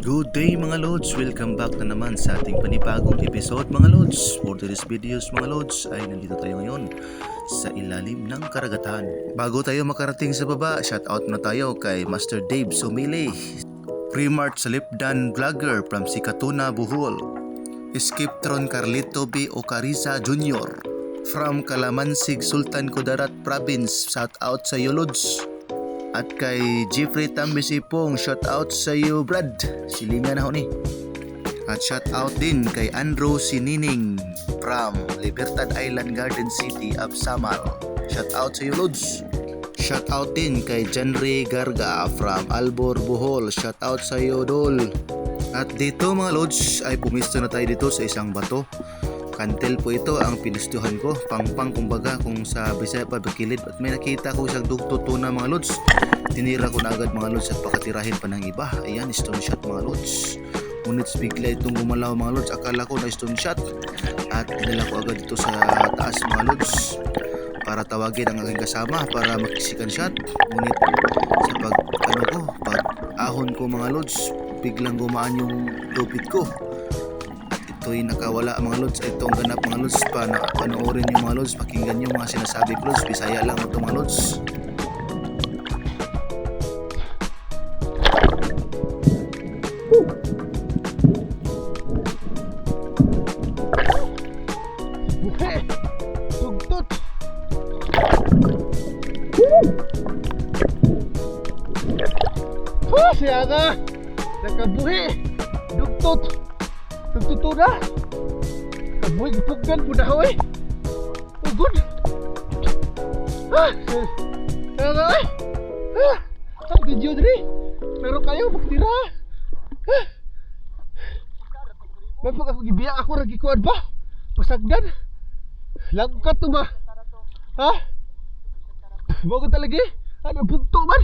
Good day mga Lods! Welcome back na naman sa ating panibagong episode mga Lods. For today's videos mga Lods ay nandito tayo ngayon sa ilalim ng karagatan. Bago tayo makarating sa baba, shoutout na tayo kay Master Dave Sumili, Primart Salipdan Vlogger from Sikatuna, Bohol, Skiptron Carlito B. Ocariza Jr. from Kalamansig, Sultan Kudarat Province. Shoutout sa iyo Lods. At kay Jeffrey Tambisipong, shout out sa iyo Brad, silingan ako ni. At shout out din kay Andrew Sinining from Libertad Island Garden City of Samar. Shout out sa iyo Lods. Shout out din kay Janre Garga from Albor, Bohol. Shout out sa iyo Dol. At dito mga Lods ay pumisto na tayo dito sa isang bato. Kantel po ito ang pinustuhan ko, pangpang kumbaga kung sa Bisaya pa bakilid. At may nakita ko isang dugto na mga Lods. Tinira ko na agad mga Lods at pakatirahin pa ng iba. Ayan, stone shot mga Lods. Ngunit bigla itong gumalaw mga Lods. Akala ko na stone shot. At dinala ko agad ito sa taas mga Lods para tawagin ang aking kasama para makisikan shot. Ngunit sa pag ahon ko mga Lods, biglang gumaan yung lupit ko. Ito'y nakawala mga Lods. Ito ang ganap mga Lods. Panoorin nyo mga Lods, pakinggan nyo mga sinasabi ko Lods. Bisaya lang ito mga Lods. Tugtot. Siya ka. Nakabuhi. Dugtot. Tugtot na. Kabuhi gipugan po na hoy. Oh good. Siya ka eh. Ang video diri. Pero kayo magtira. May pag ako gibiya ako ragikuan ba? Pasagdan. Langkat to ba? Ha? Bago talaga eh. Ano bugto man?